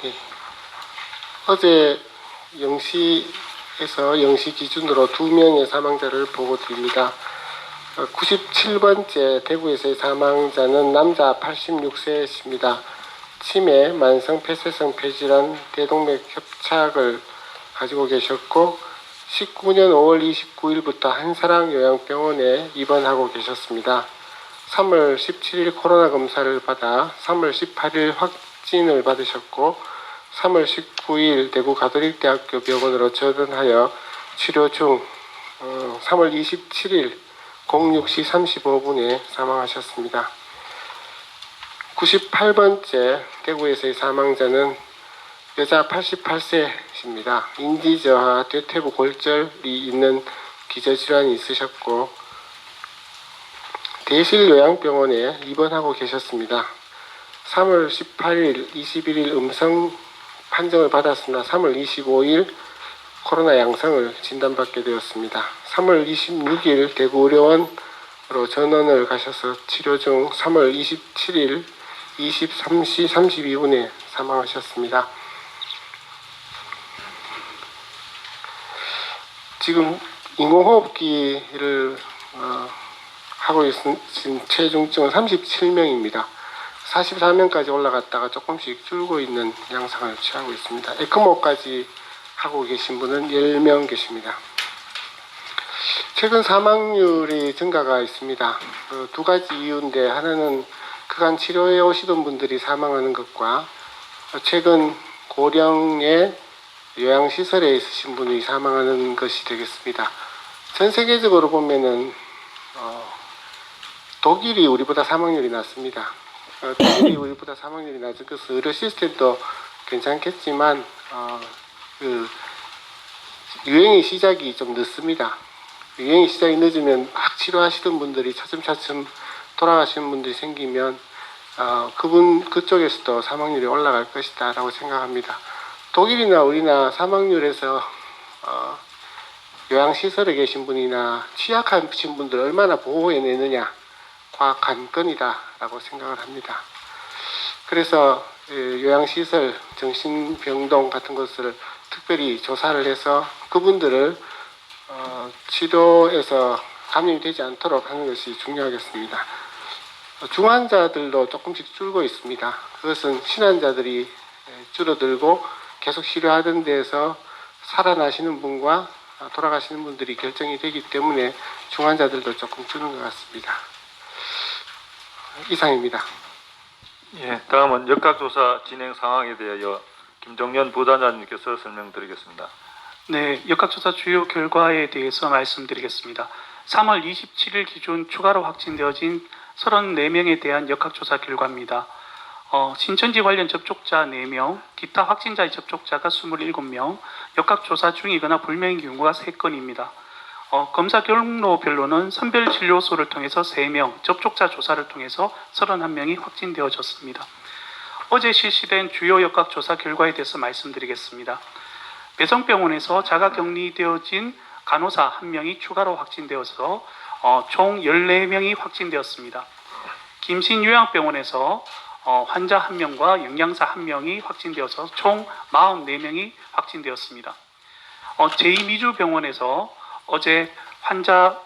네. 어제 0시에서 0시 기준으로 2명의 사망자를 보고 드립니다. 97번째 대구에서의 사망자는 남자 86세입니다. 치매, 만성 폐쇄성 폐질환, 대동맥 협착을 가지고 계셨고 19년 5월 29일부터 한사랑 요양병원에 입원하고 계셨습니다. 3월 17일 코로나 검사를 받아 3월 18일 확진을 받으셨고 3월 19일 대구 가톨릭대학교 병원으로 전원하여 치료 중 3월 27일 06시 35분에 사망하셨습니다. 98번째 대구에서의 사망자는 여자 88세입니다. 인지저하, 대퇴부 골절이 있는 기저질환이 있으셨고 대실요양병원에 입원하고 계셨습니다. 3월 18일, 21일 음성 판정을 받았으나 3월 25일 코로나 양성을 진단받게 되었습니다. 3월 26일 대구의료원으로 전원을 가셔서 치료 중 3월 27일 23시 32분에 사망하셨습니다. 지금 인공호흡기를 하고 있는 체중증은 37명입니다. 44명까지 올라갔다가 조금씩 줄고 있는 양상을 취하고 있습니다. 에크모까지 하고 계신 분은 10명 계십니다. 최근 사망률이 증가가 있습니다. 두 가지 이유인데 하나는 그간 치료해 오시던 분들이 사망하는 것과 최근 고령의 요양시설에 있으신 분이 사망하는 것이 되겠습니다. 전 세계적으로 보면은 독일이 우리보다 사망률이 낮습니다. 독일이 우리보다 사망률이 낮은 것은 의료 시스템도 괜찮겠지만 유행의 시작이 좀 늦습니다. 유행의 시작이 늦으면 막 치료하시던 분들이 차츰차츰 돌아가시는 분들이 생기면 그쪽에서도 사망률이 올라갈 것이다 라고 생각합니다. 독일이나 우리나 사망률에서 요양시설에 계신 분이나 취약하신 분들 얼마나 보호해내느냐 과 관건이다 라고 생각을 합니다. 그래서 요양시설, 정신병동 같은 것을 특별히 조사를 해서 그분들을 치료에서 감염이 되지 않도록 하는 것이 중요하겠습니다. 중환자들도 조금씩 줄고 있습니다. 그것은 신환자들이 줄어들고 계속 치료하던 데에서 살아나시는 분과 돌아가시는 분들이 결정이 되기 때문에 중환자들도 조금 주는 것 같습니다. 이상입니다. 예, 다음은 역학조사 진행 상황에 대하여 김정연 부단장님께서 설명드리겠습니다. 네, 역학조사 주요 결과에 대해서 말씀드리겠습니다. 3월 27일 기준 추가로 확진되어진 34명에 대한 역학조사 결과입니다. 신천지 관련 접촉자 4명, 기타 확진자의 접촉자가 27명, 역학조사 중이거나 불명의 경우가 3건입니다. 검사 경로별로는 선별진료소를 통해서 3명, 접촉자 조사를 통해서 31명이 확진되어졌습니다. 어제 실시된 주요 역학조사 결과에 대해서 말씀드리겠습니다. 배성병원에서 자가격리되어진 간호사 1명이 추가로 확진되어서 총 14명이 확진되었습니다. 김신요양병원에서 환자 1명과 영양사 1명이 확진되어서 총 44명이 확진되었습니다. 제2미주병원에서 어제 환자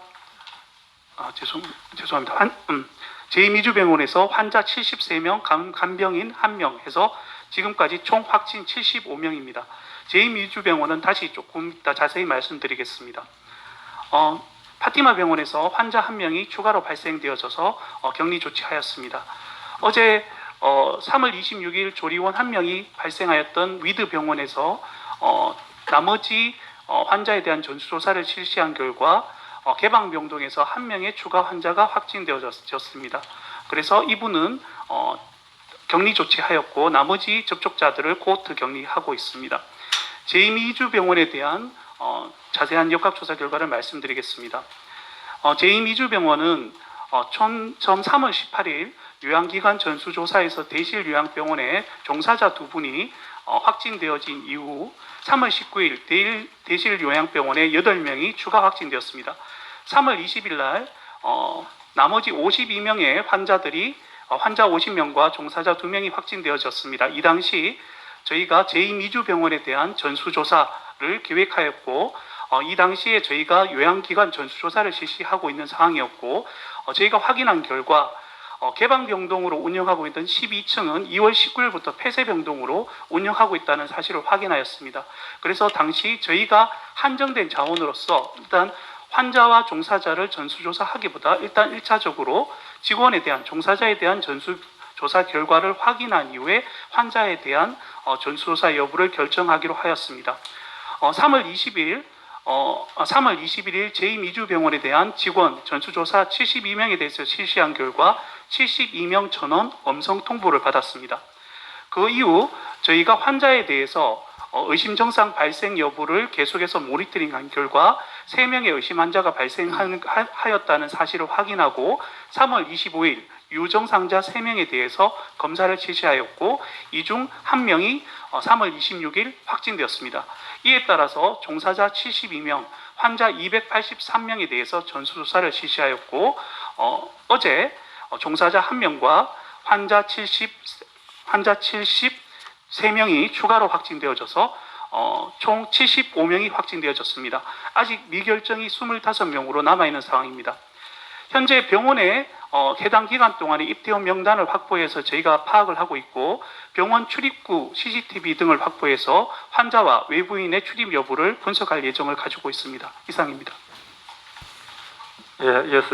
제2미주병원에서 환자 73명, 간병인 1명 해서 지금까지 총 확진 75명입니다. 제2미주병원은 다시 조금 이따 자세히 말씀드리겠습니다. 파티마 병원에서 환자 1명이 추가로 발생되어져서 격리 조치하였습니다. 어제 3월 26일 조리원 1명이 발생하였던 위드 병원에서 나머지 환자에 대한 전수조사를 실시한 결과 개방병동에서 1명의 추가 환자가 확진되어졌습니다. 그래서 이분은 격리 조치하였고 나머지 접촉자들을 코호트 격리하고 있습니다. 제2미주병원에 대한 자세한 역학조사 결과를 말씀드리겠습니다. 제2미주병원은 처음 3월 18일 요양기관 전수조사에서 대실요양병원에 종사자 2분이 확진되어진 이후 3월 19일 대실요양병원에 8명이 추가 확진되었습니다. 3월 20일 날 나머지 52명의 환자 50명과 종사자 2명이 확진되어졌습니다. 이 당시 저희가 제2미주병원에 대한 전수조사를 계획하였고 이 당시에 저희가 요양기관 전수조사를 실시하고 있는 상황이었고 저희가 확인한 결과 개방병동으로 운영하고 있던 12층은 2월 19일부터 폐쇄병동으로 운영하고 있다는 사실을 확인하였습니다. 그래서 당시 저희가 한정된 자원으로서 일단 환자와 종사자를 전수조사하기보다 일단 1차적으로 직원에 대한 종사자에 대한 전수조사 결과를 확인한 이후에 환자에 대한 전수조사 여부를 결정하기로 하였습니다. 3월 21일 제2미주병원에 대한 직원 전수조사 72명에 대해서 실시한 결과 72명 전원 음성 통보를 받았습니다. 그 이후 저희가 환자에 대해서 의심 증상 발생 여부를 계속해서 모니터링한 결과 3명의 의심 환자가 발생하였다는 사실을 확인하고 3월 25일 유증상자 3명에 대해서 검사를 실시하였고 이 중 1명이 3월 26일 확진되었습니다. 이에 따라서 종사자 72명, 환자 283명에 대해서 전수조사를 실시하였고 어제 종사자 1명과 환자 73명이 추가로 확진되어져서 총 75명이 확진되어졌습니다. 아직 미결정이 25명으로 남아있는 상황입니다. 현재 병원에 해당 기간 동안에 입대원 명단을 확보해서 저희가 파악을 하고 있고 병원 출입구 CCTV 등을 확보해서 환자와 외부인의 출입 여부를 분석할 예정을 가지고 있습니다. 이상입니다. 예, 이어서